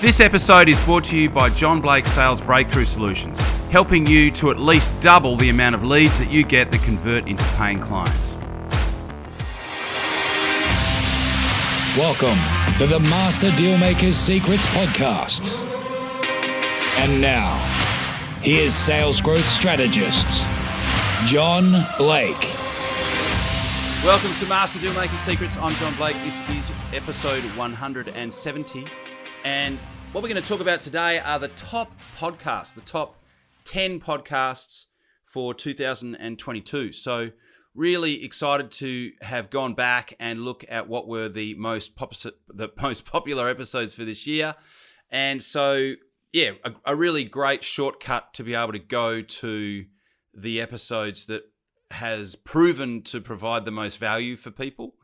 This episode is brought to you by John Blake Sales Breakthrough Solutions, helping you to at least double the amount of leads that you get that convert into paying clients. Welcome to the Master Dealmaker's Secrets podcast. And now, here's sales growth strategist, John Blake. Welcome to Master Dealmaker's Secrets. I'm John Blake. This is episode 170. And what we're going to talk about today are the top podcasts, the top 10 podcasts for 2022. So really excited to have gone back and look at what were the most popular episodes for this year. And so, yeah, a really great shortcut to be able to go to the episodes that has proven to provide the most value for people.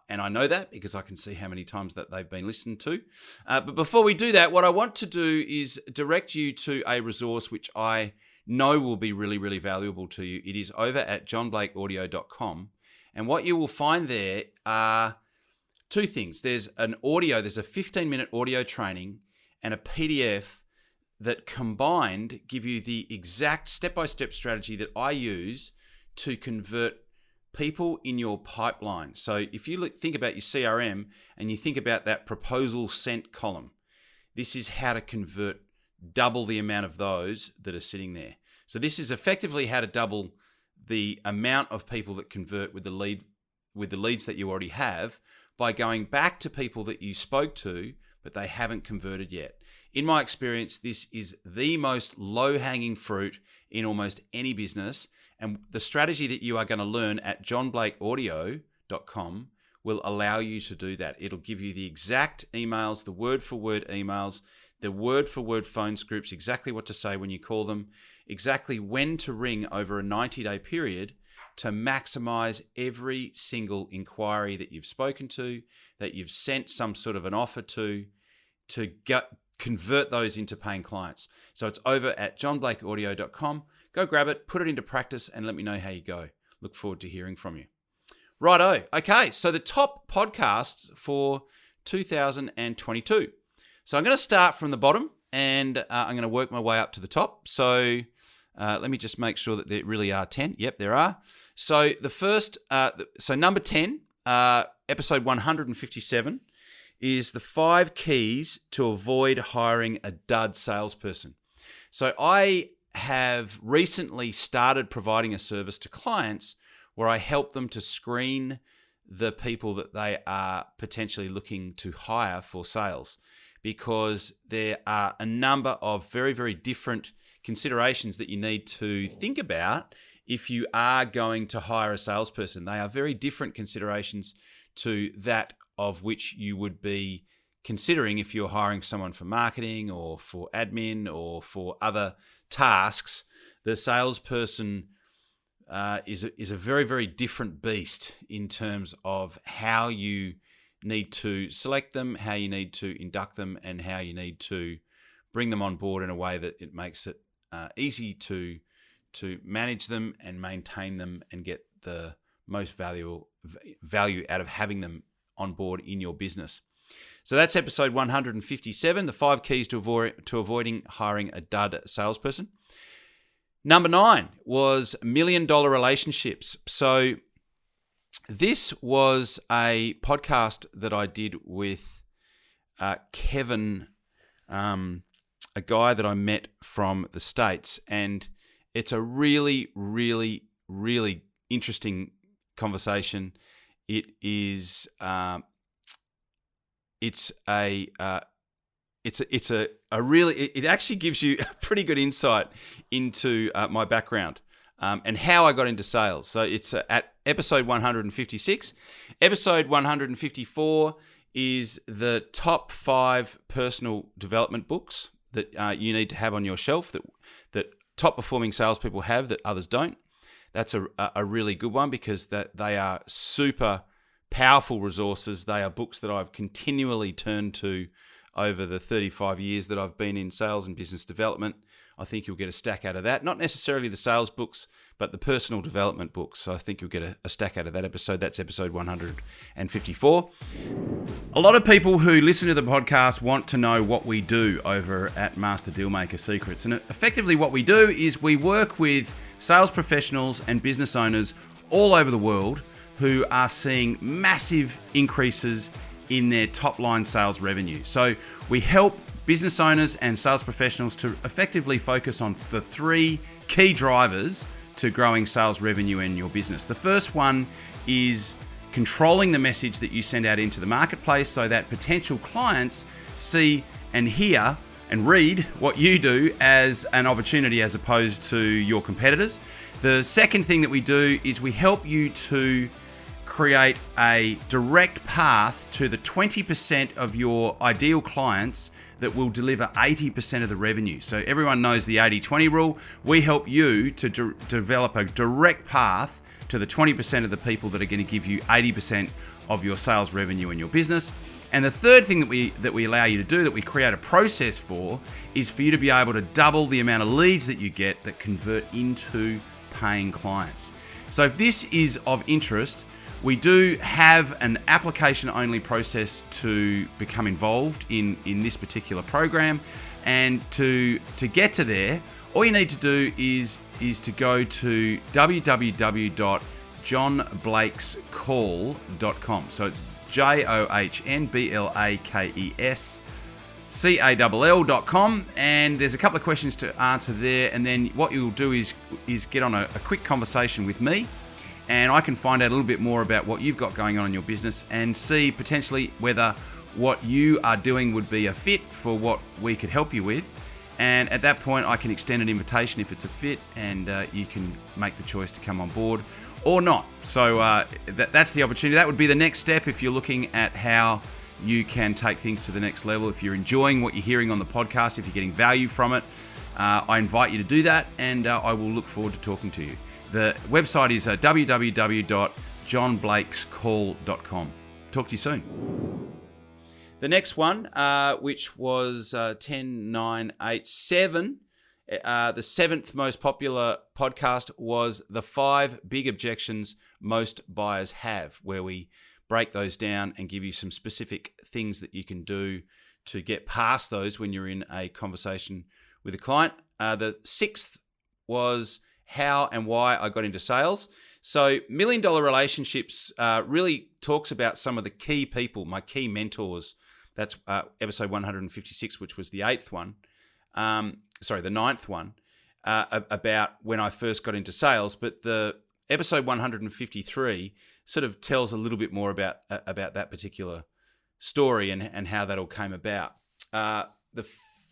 And I know that because I can see how many times that they've been listened to. But before we do that, what I want to do is direct you to a resource which I know will be really, really valuable to you. It is over at johnblakeaudio.com. And what you will find there are two things. There's a 15-minute audio training and a PDF that combined give you the exact step-by-step strategy that I use to convert people in your pipeline. So if you think about your CRM and you think about that proposal sent column, this is how to convert double the amount of those that are sitting there. So this is effectively how to double the amount of people that convert with the leads that you already have by going back to people that you spoke to, but they haven't converted yet. In my experience, this is the most low-hanging fruit in almost any business. And the strategy that you are going to learn at johnblakeaudio.com will allow you to do that. It'll give you the exact emails, the word-for-word emails, the word-for-word phone scripts, exactly what to say when you call them, exactly when to ring over a 90-day period to maximize every single inquiry that you've spoken to, that you've sent some sort of an offer to convert those into paying clients. So it's over at johnblakeaudio.com. Go grab it, put it into practice, and let me know how you go. Look forward to hearing from you. Righto. Okay, so the top podcasts for 2022. So I'm going to start from the bottom, and I'm going to work my way up to the top. So let me just make sure that there really are 10. Yep, there are. So the first, number 10, episode 157, is the 5 keys to avoid hiring a dud salesperson. So I have recently started providing a service to clients where I help them to screen the people that they are potentially looking to hire for sales, because there are a number of very, very different considerations that you need to think about if you are going to hire a salesperson. They are very different considerations to that of which you would be considering if you're hiring someone for marketing or for admin or for other tasks. The salesperson is a very, very different beast in terms of how you need to select them, how you need to induct them, and how you need to bring them on board in a way that it makes it easy to manage them and maintain them and get the most value out of having them on board in your business. So that's episode 157, the 5 keys to avoiding hiring a dud salesperson. Number 9 was $1 Million Relationships. So this was a podcast that I did with Kevin, a guy that I met from the States. And it's a really, really, really interesting conversation. It is... It actually gives you a pretty good insight into my background and how I got into sales. So it's at episode 156. Episode 154 is the top 5 personal development books that you need to have on your shelf that top performing salespeople have that others don't. That's a really good one because that they are super powerful resources. They are books that I've continually turned to over the 35 years that I've been in sales and business development. I think you'll get a stack out of that. Not necessarily the sales books, but the personal development books. So I think you'll get a stack out of that episode. That's episode 154. A lot of people who listen to the podcast want to know what we do over at Master Dealmaker Secrets. And effectively what we do is we work with sales professionals and business owners all over the world who are seeing massive increases in their top line sales revenue. So we help business owners and sales professionals to effectively focus on the three key drivers to growing sales revenue in your business. The first one is controlling the message that you send out into the marketplace so that potential clients see and hear and read what you do as an opportunity as opposed to your competitors. The second thing that we do is we help you to create a direct path to the 20% of your ideal clients that will deliver 80% of the revenue. So everyone knows the 80-20 rule. We help you to develop a direct path to the 20% of the people that are going to give you 80% of your sales revenue in your business. And the third thing that we allow you to do, that we create a process for, is for you to be able to double the amount of leads that you get that convert into paying clients. So if this is of interest, we do have an application-only process to become involved in this particular program. And to get to there, all you need to do is to go to www.johnblakescall.com. So it's JOHNBLAKESCALL.com, and there's a couple of questions to answer there. And then what you'll do is get on a quick conversation with me, and I can find out a little bit more about what you've got going on in your business and see potentially whether what you are doing would be a fit for what we could help you with. And at that point, I can extend an invitation if it's a fit, and you can make the choice to come on board or not. So that's the opportunity. That would be the next step if you're looking at how you can take things to the next level. If you're enjoying what you're hearing on the podcast, if you're getting value from it, I invite you to do that, and I will look forward to talking to you. The website is www.johnblakescall.com. Talk to you soon. The next one, which was 10987, the seventh most popular podcast, was the 5 big objections most buyers have, where we break those down and give you some specific things that you can do to get past those when you're in a conversation with a client. The 6th was how and why I got into sales. So $1 Million Relationships really talks about some of the key people, my key mentors. That's episode 156, which was the 8th one. The 9th one, about when I first got into sales. But the episode 153 sort of tells a little bit more about that particular story and how that all came about.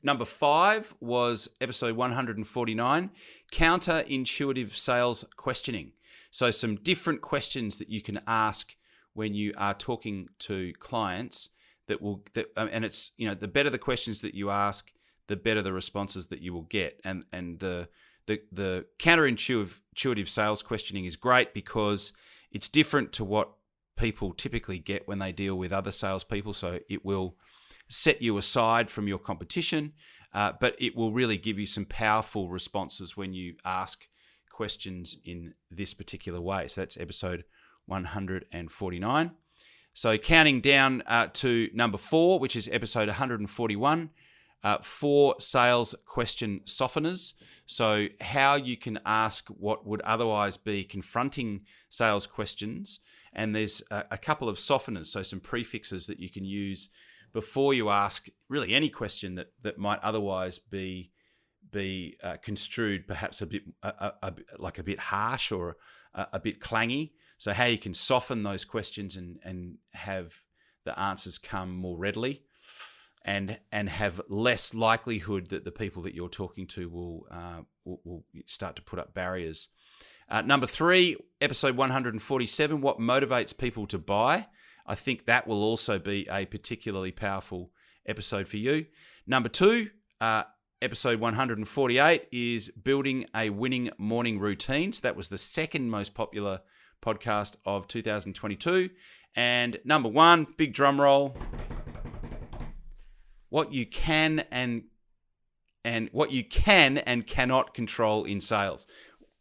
Number 5 was episode 149, counterintuitive sales questioning. So some different questions that you can ask when you are talking to clients and it's, the better the questions that you ask, the better the responses that you will get. And the counterintuitive sales questioning is great because it's different to what people typically get when they deal with other salespeople. So it will set you aside from your competition, but it will really give you some powerful responses when you ask questions in this particular way. So that's episode 149. So counting down to number 4, which is episode 141, 4 sales question softeners. So how you can ask what would otherwise be confronting sales questions. And there's a couple of softeners, so some prefixes that you can use before you ask really any question that might otherwise be construed perhaps a bit harsh or a bit clangy. So how you can soften those questions and have the answers come more readily, and have less likelihood that the people that you're talking to will start to put up barriers. Number 3, episode 147, what motivates people to buy. I think that will also be a particularly powerful episode for you. Number 2, episode 148 is building a winning morning routine. So that was the second most popular podcast of 2022. And number 1, big drum roll, what you can and what you can and cannot control in sales.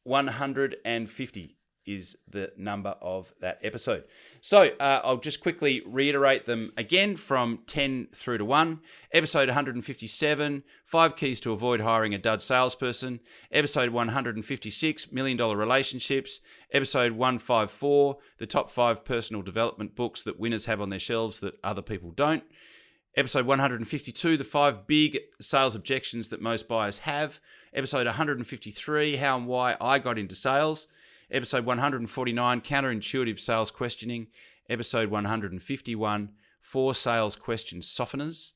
150 is the number of that episode. So I'll just quickly reiterate them again from 10 through to 1. Episode 157, 5 keys to avoid hiring a dud salesperson. Episode 156, $1 million relationships. Episode 154, the top 5 personal development books that winners have on their shelves that other people don't. Episode 152, the 5 big sales objections that most buyers have. Episode 153, how and why I got into sales. Episode 149, counterintuitive sales questioning. Episode 151, 4 sales question softeners.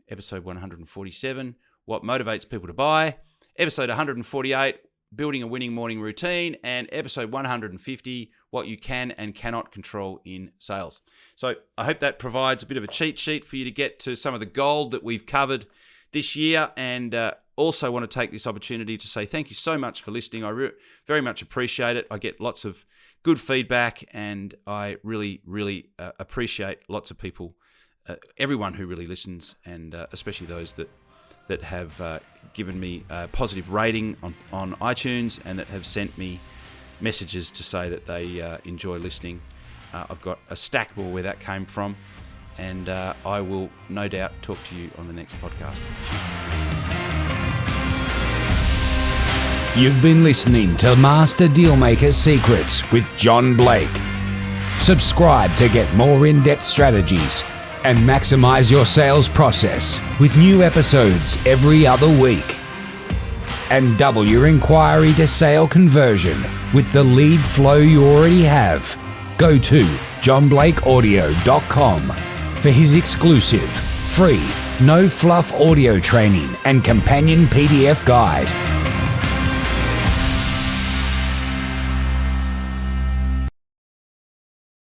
Episode 147, what motivates people to buy. Episode 148, building a winning morning routine. And episode 150, what you can and cannot control in sales. So I hope that provides a bit of a cheat sheet for you to get to some of the gold that we've covered this year, and also want to take this opportunity to say thank you so much for listening. I very much appreciate it. I get lots of good feedback, and I really, really appreciate lots of people, everyone who really listens, and especially those that have given me a positive rating on iTunes and that have sent me messages to say that they enjoy listening. I've got a stack more where that came from, and I will no doubt talk to you on the next podcast. You've been listening to Master Dealmaker Secrets with John Blake. Subscribe to get more in-depth strategies and maximize your sales process with new episodes every other week. And double your inquiry to sale conversion with the lead flow you already have. Go to johnblakeaudio.com for his exclusive, free, no-fluff audio training and companion PDF guide.